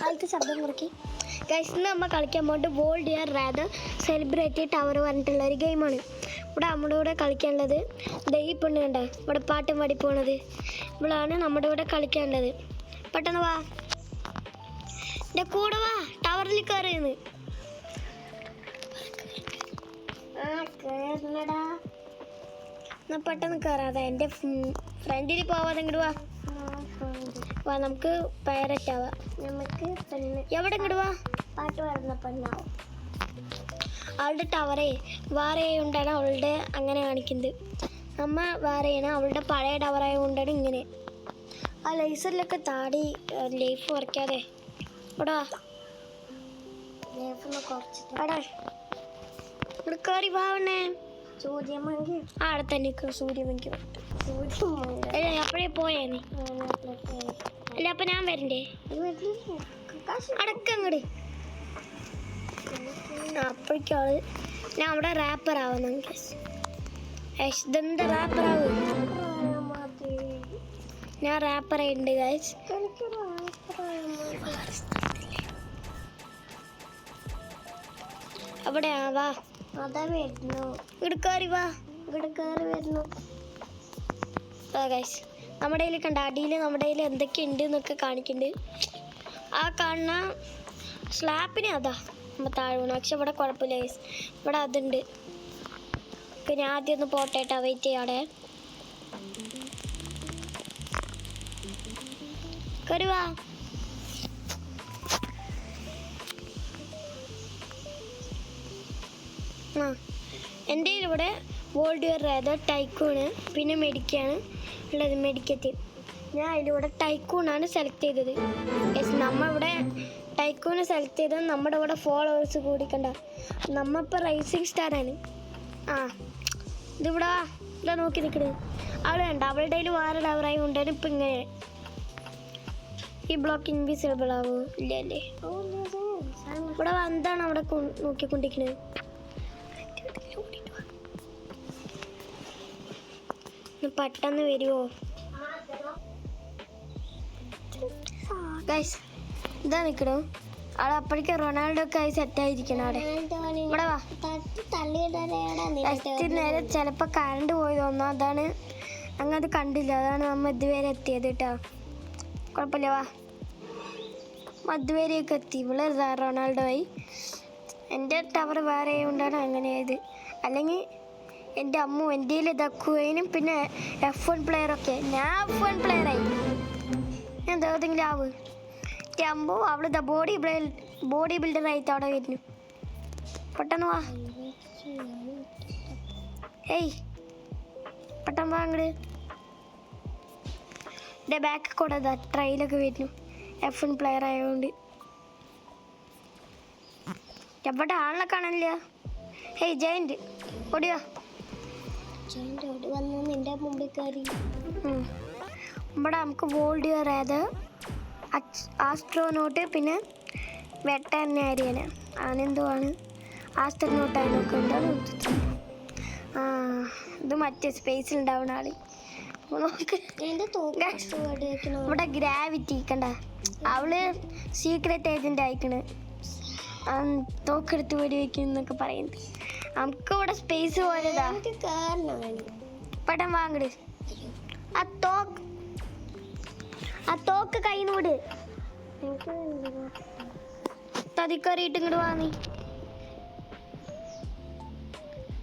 അതിലത്തെ ശബ്ദം കുറയ്ക്ക്. ഗൈസ്, ഇന്ന് നമ്മൾ കളിക്കാൻ പോകുന്നത് world year rather celebrate tower പറഞ്ഞിട്ടുള്ള ഒരു ഗെയിമാണ്. ഇവിടെ നമ്മുടെ കൂടെ കളിക്കാനുള്ളത് ഈ പെണ്ണ് കണ്ട ഇവിടെ പാട്ടും പാടി പോണത് ഇവളാണ് നമ്മുടെ കൂടെ കളിക്കാനുള്ളത്. പെട്ടെന്ന് വാ, എൻ്റെ കൂടെ വാ, ടവറിൽ കയറിയെന്ന്. കേറണടാ, എന്നാ പെട്ടെന്ന് കയറാതെ എൻ്റെ ഫ്രണ്ടിൽ പോവാതെ ഇങ്ങോട്ട് വാ. വാ, നമുക്ക് പൈററ്റ് ആവാം. നമുക്ക് എവിടെ ഇങ്ങോട്ട് വാ, പാട്ട് പാടുന്ന പെണ്ണാവും. അവളുടെ ടവറേ വേറെ കൊണ്ടാണ് അവളുടെ അങ്ങനെ കാണിക്കുന്നത്. നമ്മ വേറെയാണ്, അവളുടെ പഴയ ടവറായ കൊണ്ടാണ് ഇങ്ങനെ. ആ ലേസറിലൊക്കെ താടി ലൈഫ് കുറയ്ക്കാതെ ഇവിടെ ലൈഫൊന്ന് കുറച്ചിട്ടാടാ ഇവിടെ കയറി പോവണേ. സൂര്യമങ്കി അവിടെ തന്നെ സൂര്യമങ്കി അപ്പോഴേ പോയേ നീ അല്ല. അപ്പൊ ഞാൻ വരണ്ടേ? അടക്കങ്ങട് അപ്പോഴേക്കാള് ഞാൻ അവിടെ റാപ്പർ ആവുന്നു. ഇതെന്താ റാപ്പർ ആവും? ഞാൻ റാപ്പർ ആയിട്ടുണ്ട് ഗൈസ്. അവിടെ വാ, അതാ വരുന്നു. ഇവിടെ കയറി വാ, ഇവിടെ കയറി വരുന്നു. ഗൈസ്, നമ്മുടെ കയ്യിൽ കണ്ട അടിയിൽ നമ്മുടെ കയ്യിൽ എന്തൊക്കെ ഉണ്ട് എന്നൊക്കെ കാണിക്കുന്നുണ്ട്. ആ കാണുന്ന സ്ലാപ്പിന് അതാ നമ്മൾ താഴെ വീണു. പക്ഷെ ഇവിടെ കുഴപ്പമില്ല ഗൈസ്, ഇവിടെ അതുണ്ട്. പിന്നെ ആദ്യം ഒന്ന് പോട്ടേട്ടാ, വെയിറ്റ് ചെയ്യാടെ. കയറി വാ. ആ, എൻ്റെ ഇവിടെ വേൾഡ് ഇയർ റാദർ ടൈക്കൂണ് പിന്നെ മെഡിക്കാണ് ഉള്ളത്. മെഡിക്കറ്റ് ഞാൻ അതിലൂടെ ടൈക്കൂണാണ് സെലക്ട് ചെയ്തത്. നമ്മ ഇവിടെ ടൈക്കൂണ് സെലക്ട് ചെയ്തത് നമ്മുടെ ഇവിടെ ഫോളോവേഴ്സ് കൂടിക്കണ്ട. നമ്മ ഇപ്പോൾ റൈസിങ് സ്റ്റാറാണ്. ആ, ഇതിവിടെ ഇവിടെ നോക്കി നിൽക്കണത് അവൾ കണ്ട. അവളുടെ കയ്യിൽ വേറെ ടവറായി കൊണ്ടാണ് ഇപ്പം ഇങ്ങനെ. ഈ ബ്ലോക്ക് ഇൻവിസിബിൾ ആവോ? ഇല്ല അല്ലേ? ഇവിടെ എന്താണ് അവിടെ നോക്കിക്കൊണ്ടിരിക്കുന്നത്? പെട്ടെന്ന് വരുമോ ഗൈസ്? ഇതാ നിൽക്കണോ അവിടെ. അപ്പോഴേക്ക് റൊണാൾഡോ ഒക്കെ ആയി സെറ്റായിരിക്കണം അവിടെ. ഇവിടെ വാ. നേരെ ചിലപ്പോൾ കറണ്ട് പോയി തോന്നാം, അതാണ് അങ്ങത് കണ്ടില്ല. അതാണ് നമ്മൾ ഇതുവരെ എത്തിയത് കേട്ടോ. കുഴപ്പമില്ല, വാ. അതുവരെയൊക്കെ എത്തി. ഇവിടെ റൊണാൾഡോ ആയി. എൻ്റെ ടവർ വേറെ കൊണ്ടാണ് അങ്ങനെയായത്. അല്ലെങ്കിൽ എൻ്റെ അമ്മു എൻ്റെ ഇതാക്കുവാനും പിന്നെ F1 പ്ലെയറൊക്കെ. ഞാൻ F1 പ്ലെയറായി. എന്താ ഏതെങ്കിലും ആവ് എൻ്റെ അമ്മു അവളിതാ ബോഡി ബിൽഡറായിട്ട് അവിടെ വരുന്നു. പെട്ടെന്ന് വാ. ഏയ് പെട്ടെന്ന് വാ അങ്ങോട്ട്. എൻ്റെ ബാക്ക് കൂടെ ഇതാ ട്രെയിലൊക്കെ വരുന്നു F1 പ്ലെയർ ആയതുകൊണ്ട്. എവിടെ ആളിനെ കാണാനില്ല. ഹേയ് ജയന്റ് ഓടിയോ? വന്ന് നിന്റെ മുമ്പിൽ കയറി. ഇവിടെ നമുക്ക് വേൾഡ് ഇയർ റാദർ ആസ്ട്രോനോട്ട് പിന്നെ വെട്ടറിനാരിയന് അങ്ങനെന്തോ ആണ്. ആസ്ട്രോനോട്ടായി നോക്കുന്നുണ്ടോ? ആ, ഇത് മറ്റേ സ്പേസിൽ ഉണ്ടാവുന്ന ആള്. ഇവിടെ ഗ്രാവിറ്റി കണ്ട. അവള് സീക്രട്ട് ഏജന്റ് ആയിക്കണ്. തോക്കെടുത്ത് വെടിവെക്കുന്നൊക്കെ പറയുന്നത്. നമുക്ക് ഇവിടെ സ്പേസ് പോലെതാ. പെട്ടെന്ന് വാങ്ങട്. ആ തോക്ക് കയ്യിൽ വിട്. തതിക്കറിയിട്ട് ഇങ്ങോട്ട് വാങ്ങി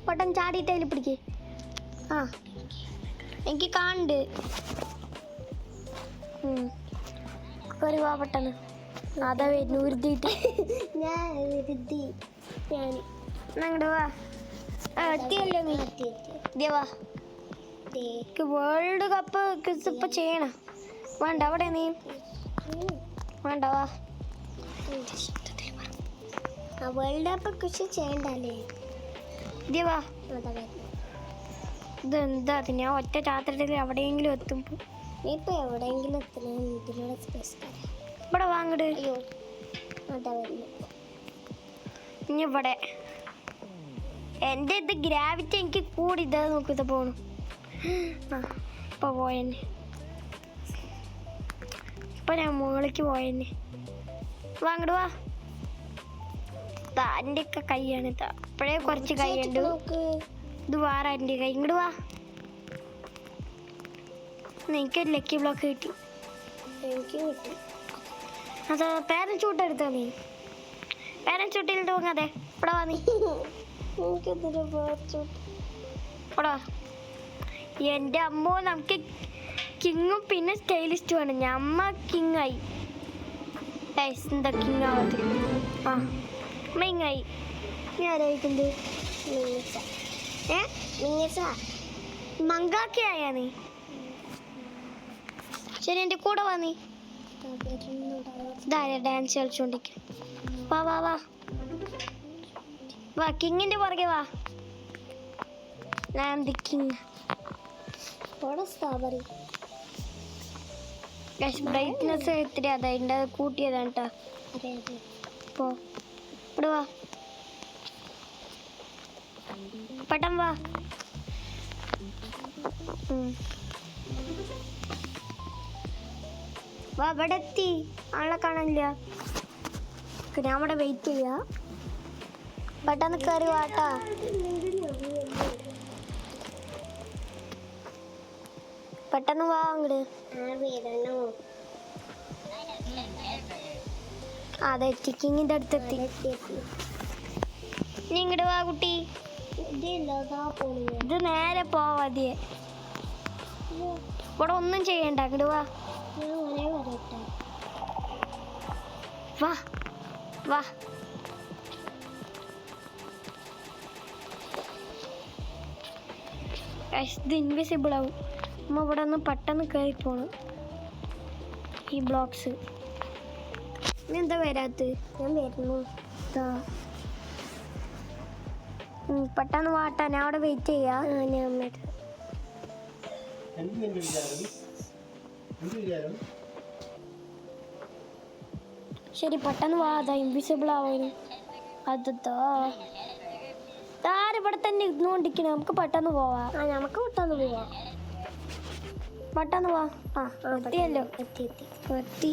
പെട്ടെന്ന് ചാടിയിട്ട് അതിൽ പിടിക്ക്. ആ, എനിക്ക് കാണുന്നുണ്ട്. കറി വാ പെട്ടെന്ന്. അതാ വരുന്നു ഉരുത്തിയിട്ട്. ഞാൻ അങ്ങോട്ട് വാ. എത്തിയല്ലോ നീ. ദേവാ, വേൾഡ് കപ്പ് ഇപ്പൊ ചെയ്യണം. വേണ്ട അവിടെ നീ വേണ്ട. വാ. വേൾഡ് കപ്പ് കൃഷി ചെയ്യണ്ടല്ലേ? ദേവാ, ഇതെന്താ ഞാൻ ഒറ്റ രാത്രിയിൽ എവിടെയെങ്കിലും എത്തുമ്പോ. നീ ഇപ്പൊ എവിടെയെങ്കിലും എത്തണ സ്പേസ് ഇവിടെ വാങ്ങട്. അയ്യോ, അതാ വരുന്നു. ഇനി ഇവിടെ എൻ്റെ ഇത് ഗ്രാവിറ്റി എനിക്ക് കൂടി. ഇതാ നോക്കും, ഇത് പോണു. ആ, ഇപ്പൊ പോയെന്നെ. ഇപ്പൊ ഞാൻ മുകളിലേക്ക് പോയെന്നെ. വാങ്ങട് വാ. എൻ്റെ ഒക്കെ കൈയാണ് ഇതാ. ഇപ്പോഴേ കുറച്ച് കൈയുണ്ട്. ഇത് വേറെ എൻ്റെ കൈ. ഇങ്ങോട്ട് വാ. എനിക്കൊരു ലക്കി ബ്ലോക്ക് കിട്ടി. എനിക്ക് കിട്ടി. അത് പേരൻസ് ഷൂട്ട് എടുത്തോ നീ? പേരൻസ് ഷൂട്ടിലിട്ട് പോകാതെ ഇവിടെ വാ നീ. എനിക്കെന്തിനാ പേരൻസ് ഇവിടെ വാ. എൻ്റെ അമ്മോ, നമുക്ക് കിങ്ങും പിന്നെ സ്റ്റൈലിസ്റ്റ് വേണം. ഞമ്മ കിങ്ങായി. എന്താ കിങ് ആവത്തില്ല. ആ മെയിങ്ങായി. നീ ആരായിട്ടുണ്ട്? മങ്കാക്കിയായാ നീ? ശരി, എൻ്റെ കൂടെ വാ നീ. ഇതാരാ ഡാൻസ് കളിച്ചോണ്ടിരിക്കും? വാ വാ വാ വാ, കിങ്ങിൻ്റെ പുറകെ വാ. I am the king. Strawberry brightness എത്ര അതിൻ്റെ കൂട്ടിയതാണ് കേട്ടോ. അതെ അതെ. പോ ഇവിടെ വാ. പട്ടം വാ. വാ, ഇവിടെ എത്തി. ആളെ കാണാനില്ല. ഞാൻ അവിടെ വെയിറ്റ് ചെയ്യാ. പെട്ടെന്ന് കയറി വാട്ടാ. പെട്ടെന്ന് വാ അങ്ങട്. അതെ, കിങ്ങിന്റെ അടുത്തെത്തി. നീ ഇങ്ങോട്ട് വാ കുട്ടി. ഇത് നേരെ പോവാതിയെ. ഇവിടെ ഒന്നും ചെയ്യണ്ട. അങ്ങോട്ട് വാ. വാ വാ. ഇത് ഇൻവിസിബിൾ ആവും. നമ്മ ഇവിടെ ഒന്ന് പെട്ടെന്ന് കയറി പോണം. ഈ ബ്ലോക്സ്. നീ എന്താ വരാത്ത? ഞാൻ വരുന്നു. പെട്ടെന്ന് വാട്ടാ. ഞാൻ അവിടെ വെയിറ്റ് ചെയ്യാ. ഞാൻ ശരി, പെട്ടെന്ന് വാ. അതാ ഇൻവിസിബിൾ ആവാനും. അതോ ഇവിടെ തന്നെ ഇരുന്നുകൊണ്ടിരിക്കണം. നമുക്ക് പെട്ടെന്ന് പോവാം. നമുക്ക് പെട്ടെന്ന് പോവാം. പെട്ടെന്ന് വാ. എത്തിയല്ലോ. എത്തി.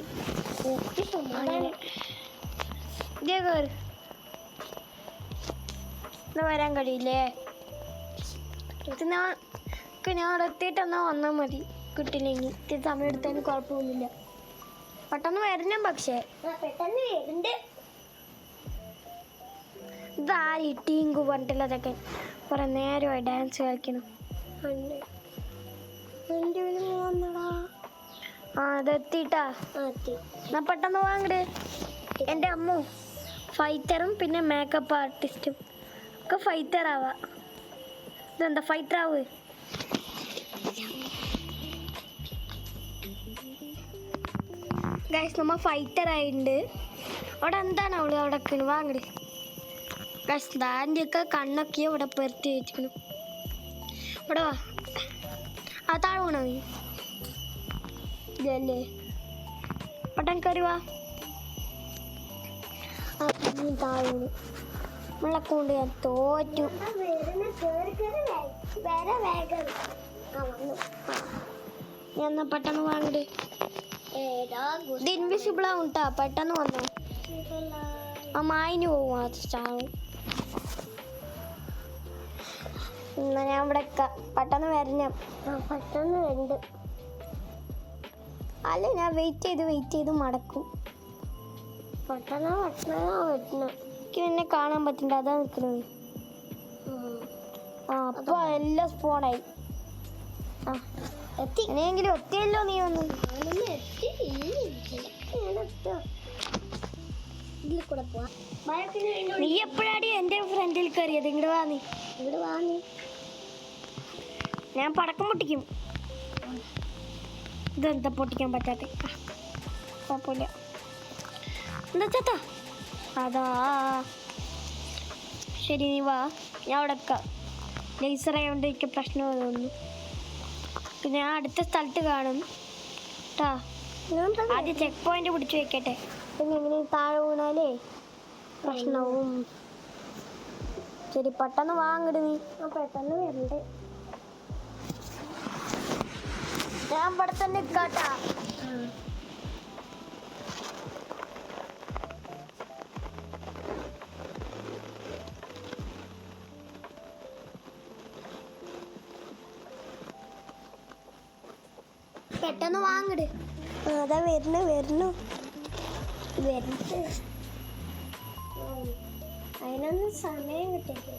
വരാൻ കഴിയില്ലേ? ഞാൻ അവിടെ എത്തിയിട്ടെന്നാ വന്നാൽ മതി. കിട്ടില്ലെങ്കിൽ ഇത്തിരി സമയം എടുത്തതിന് കുഴപ്പമൊന്നുമില്ല. പെട്ടെന്ന് വരണം. പക്ഷേ പെട്ടെന്ന് വരുന്നുണ്ട്. ഇതാരി ടീങ്കു പറഞ്ഞിട്ടുള്ളതൊക്കെ കുറെ നേരമായി ഡാൻസ് കളിക്കണം. അതെത്തിട്ടാ. എന്നാ പെട്ടെന്ന് വാങ്ങട്. എൻ്റെ അമ്മു ഫൈറ്ററും പിന്നെ മേക്കപ്പ് ആർട്ടിസ്റ്റും ഒക്കെ ഫൈറ്റർ ആവാ. ഇതെന്താ ഫൈറ്റർ ആവ്? ഗൈസ്, നമ്മ ഫൈറ്റർ ആയിട്ടുണ്ട്. അവിടെ എന്താണ് അവള് അവിടെ വാങ്ങട്. ഗൈസ്, ദാൻ്റെയൊക്കെ കണ്ണൊക്കെ ഇവിടെ പെരുത്തി വെച്ചിരിക്കണം. ഇവിടെ വാ. ആ താഴെ വീണോ നീ? ഇതല്ലേ. പെട്ടെന്ന് കയറി വാ. താഴെ വീണു. നമ്മളെ കൊണ്ട് ഞാൻ തോറ്റു. ഞാൻ എന്നാ പെട്ടെന്ന് വാങ്ങട്. ഇത് ഇൻവിസിബിൾ ആവും കേട്ടാ. പെട്ടെന്ന് വന്നോ. ആ മായിന് പോവും. അത് ചാവും. എന്നാ ഞാൻ ഇവിടെ പെട്ടെന്ന് വരണം. പെട്ടെന്ന് വരുന്നുണ്ട്. അല്ല, ഞാൻ വെയിറ്റ് ചെയ്ത് മടക്കും. പെട്ടെന്ന് വരുന്നു. എനിക്ക് എന്നെ കാണാൻ പറ്റണ്ട. അതാ നിൽക്കുന്നത്. അപ്പൊ എല്ലാം സ്പോണായി. എത്തി. എങ്ങനെയെങ്കിലും എത്തിയല്ലോ നീ വന്ന്. നീ എപ്പോഴാടി എൻ്റെ ഫ്രണ്ടിൽ കയറിയത്? ഇങ്ങോട്ട് വാ നീ. ഇവിടെ വാ നീ. ഞാൻ പടക്കം പൊട്ടിക്കും. ഇതെന്താ പൊട്ടിക്കാൻ പറ്റാത്ത? കുഴപ്പമില്ല. എന്താ ചേട്ടാ? അതാ ശരി, നീ വാ. ഞാൻ അവിടെ ലേസർ ആയതുകൊണ്ട് എനിക്ക് പ്രശ്നം തോന്നുന്നു. പിന്നെ ഞാൻ അടുത്ത സ്ഥലത്ത് കാണും കേട്ടാ. ആദ്യം ചെക്ക് പോയിന്റ് പിടിച്ചു വെക്കട്ടെ. പിന്നെ എങ്ങനെ താഴെ വീണാലേ പ്രശ്നവും. ശരി, പെട്ടെന്ന് വാങ്ങട് നീ. പെട്ടെന്ന് വരണ്ടേ. ഞാൻ ഇവിടെ തന്നെ നിൽക്കാട്ടാ. പെട്ടെന്ന് വാങ്ങിട്. അതാ വരുന്നു അതിനൊന്നും സമയം കിട്ടില്ല.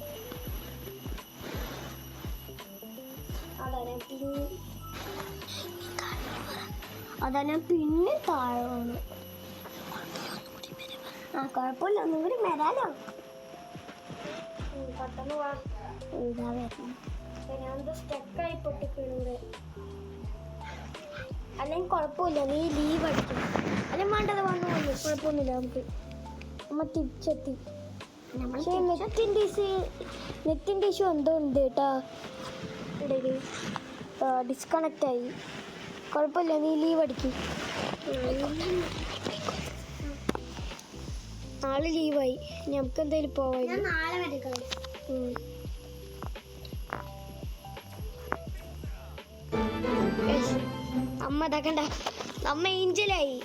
അതാ ഞാൻ പിന്നെ താഴെ വന്നു. കുഴപ്പമില്ല, ഒന്നും കൂടി വരാലോ. പെട്ടെന്ന് വാ. ഇതാ വരുന്നു. ഞാനെന്താ സ്റ്റക്കായി പൊട്ടിക്കിടൂടെ. അല്ലെങ്കിൽ കുഴപ്പമില്ല, നീ ലീവ് അടിക്കും. അല്ലെങ്കിൽ വേണ്ടത് വന്നു കുഴപ്പമൊന്നുമില്ല. നമുക്ക് നമ്മൾ തിരിച്ചെത്തി. പക്ഷേ നെറ്റിൻ്റെ ഇഷ്യൂ എന്തോ ഉണ്ട് കേട്ടാ. ഇടയിൽ ഡിസ്കണക്റ്റ് ആയി. കുഴപ്പമില്ല, നീ ലീവ് അടിക്കും. നാളെ ലീവായി. നമുക്ക് എന്തായാലും പോവാം. നാളെ വരെ അമ്മ ഇതാക്കണ്ട, അമ്മ ഏഞ്ചലായി.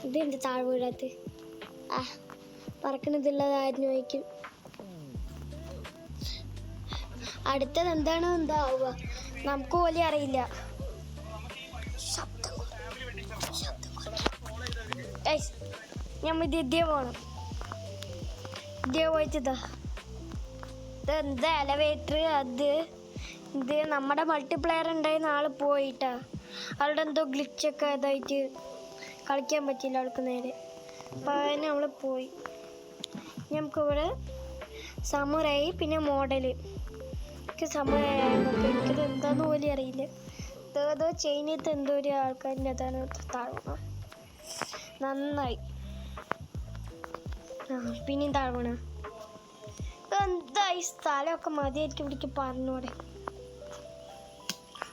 ഇതെന്ത് താഴെ വീഴാത്ത പറക്കണതുള്ളതായിരുന്നു വയ്ക്കും. അടുത്തത് എന്താണോ എന്താവുക നമുക്ക് പോലും അറിയില്ല. ഞമ്മ ഇതേ പോണം. ഇതേ പോയിട്ടാ ഇതെന്താ എലവേറ്റർ. ഇത് നമ്മുടെ മൾട്ടിപ്ലെയർ ഉണ്ടായിരുന്ന ആള് പോയിട്ടാ. അവളുടെ എന്തോ ഗ്ലിച്ചൊക്കെ ഇതായിട്ട് കളിക്കാൻ പറ്റില്ല അവൾക്ക് നേരെ. അപ്പം അതിന് നമ്മൾ പോയി. നമുക്കിവിടെ സമുറായി പിന്നെ മോഡല്. എനിക്ക് സമുറായി എനിക്കത് എന്താന്ന് പോലും അറിയില്ല. ഏതോ ചൈനത്തെ എന്തോ ഒരു ആൾക്കാരിൻ്റെ അതാണ് താഴ്വണ. നന്നായി. പിന്നെയും താഴ്വണ. എന്താ ഈ സ്ഥലമൊക്കെ മതിയായിരിക്കും ഇവിടേക്ക് പറഞ്ഞൂടെ.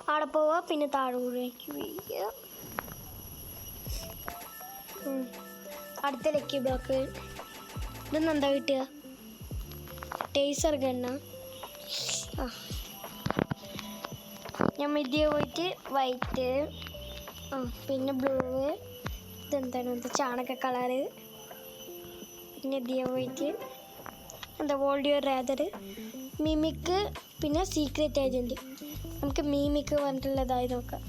അവിടെ പോവാ പിന്നെ താഴേക്ക് വീഴുക. അടുത്ത ലക്കി ബ്ലോക്ക്. ഇതൊന്നും എന്താ കിട്ടുക? ടേസർ ഗണ്ണ. ഞാൻ ഇതിയെ പോയിട്ട് വൈറ്റ്, പിന്നെ ബ്ലൂ, ഇതെന്താണ് ഇത് ചാണക കളറ്, പിന്നെ ഇതിയെ പോയിട്ട് എന്താ വോൾഡിയർ റേദർ, മിമിക്ക്, പിന്നെ സീക്രട്ട് ഏജൻറ്റ്. നമുക്ക് മിമിക്ക് പറഞ്ഞിട്ടുള്ളതായി നോക്കാം.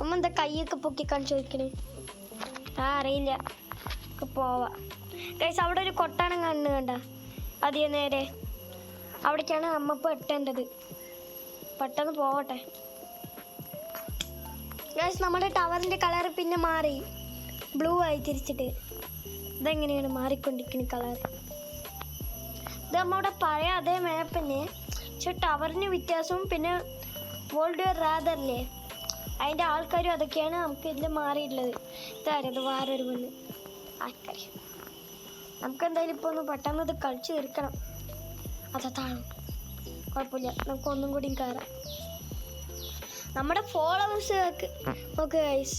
അമ്മ എന്താ കൈയൊക്കെ പൊക്കി കാണിച്ചു ചോദിക്കണേ? അറിയില്ല. പോവാം ഗൈസ്. അവിടെ ഒരു കൊട്ടാനം കണ്ണു കണ്ട അതേ നേരെ അവിടേക്കാണ് അമ്മ ഇപ്പോൾ എത്തേണ്ടത്. പെട്ടെന്ന് പോവട്ടെ ഗൈസ്. നമ്മുടെ ടവറിൻ്റെ കളർ പിന്നെ മാറി, ബ്ലൂ ആയി തിരിച്ചിട്ട്. ഇതെങ്ങനെയാണ് മാറിക്കൊണ്ടിരിക്കുന്ന കളർ? ഇത് നമ്മുടെ പഴയ അതേ മാപ്പ് തന്നെ, പക്ഷെ ടവറിന് വ്യത്യാസവും പിന്നെ വേൾഡ് വാർ റാദറില്ലേ അതിൻ്റെ ആൾക്കാരും അതൊക്കെയാണ് നമുക്ക് ഇതിൽ മാറിയിട്ടുള്ളത്. ഇതാരത് വേറൊരു പെണ്ണ് ആൾക്കാർ. നമുക്ക് എന്തായാലും ഇപ്പോൾ ഒന്ന് പെട്ടെന്ന് ഇത് കളിച്ച് തീർക്കണം. അതാണ് കുഴപ്പമില്ല, നമുക്ക് ഒന്നും കൂടി കയറാം. നമ്മുടെ ഫോളോവേഴ്സ് നോക്ക് ഗൈസ്,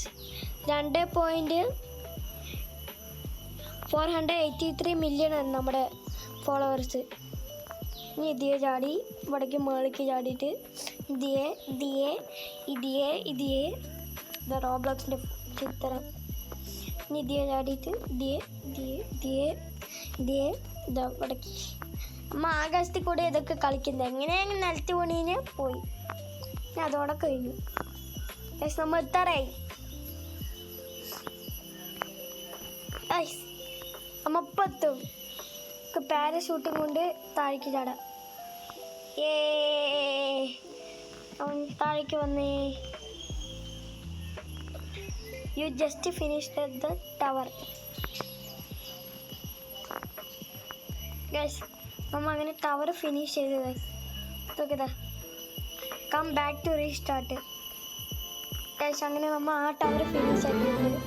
2.483 മില്യൺ ആണ് നമ്മുടെ ഫോളോവേഴ്സ്. ഇനി ഇതിയെ ചാടി ഇവിടേക്ക് മേളിക്ക് ചാടിയിട്ട് ഇതിയെ ഇത് റോബ്ലോക്സിൻ്റെ ചിത്രം. ഇനി ഇതിയെ ചാടിയിട്ട് ഇതിയെ ഇതാ ഇവിടേക്ക്. അമ്മ ആകാശത്തിൽ കൂടെ ഇതൊക്കെ കളിക്കുന്നത് എങ്ങനെയാണ് നിലത്ത് പണിന് പോയി. ഞാൻ അതോടെ കഴിഞ്ഞു. പക്ഷെ നമ്മൾ എത്താറായി. അമ്മ ഇപ്പം എത്തും. പാരഷൂട്ടും കൊണ്ട് താഴേക്ക് ചാടാം. അവൻ താഴേക്ക് വന്നേ. You just finished the tower. Guys നമ്മ അങ്ങനെ ടവർ ഫിനിഷ് ചെയ്തു ഗൈസ്. നോക്കിയതാ come back to restart guys. അങ്ങനെ നമ്മ ആ ടവർ ഫിനിഷ് ആക്കിയിട്ടുണ്ട്.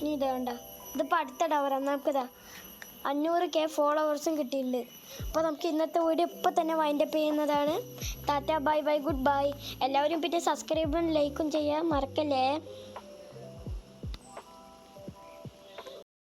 ഇനി ഇത് വേണ്ട, ഇതിപ്പോൾ അടുത്ത ടവറാണ്. നമുക്കിതാ 500K ഫോളോവേഴ്സും കിട്ടിയിട്ടുണ്ട്. അപ്പോൾ നമുക്ക് ഇന്നത്തെ വീഡിയോ ഇപ്പോൾ തന്നെ വൈൻഡപ്പ് ചെയ്യുന്നതാണ്. Tata, bye bye, good bye. എല്ലാവരും പിന്നെ സബ്സ്ക്രൈബും ലൈക്കും ചെയ്യാൻ മറക്കല്ലേ.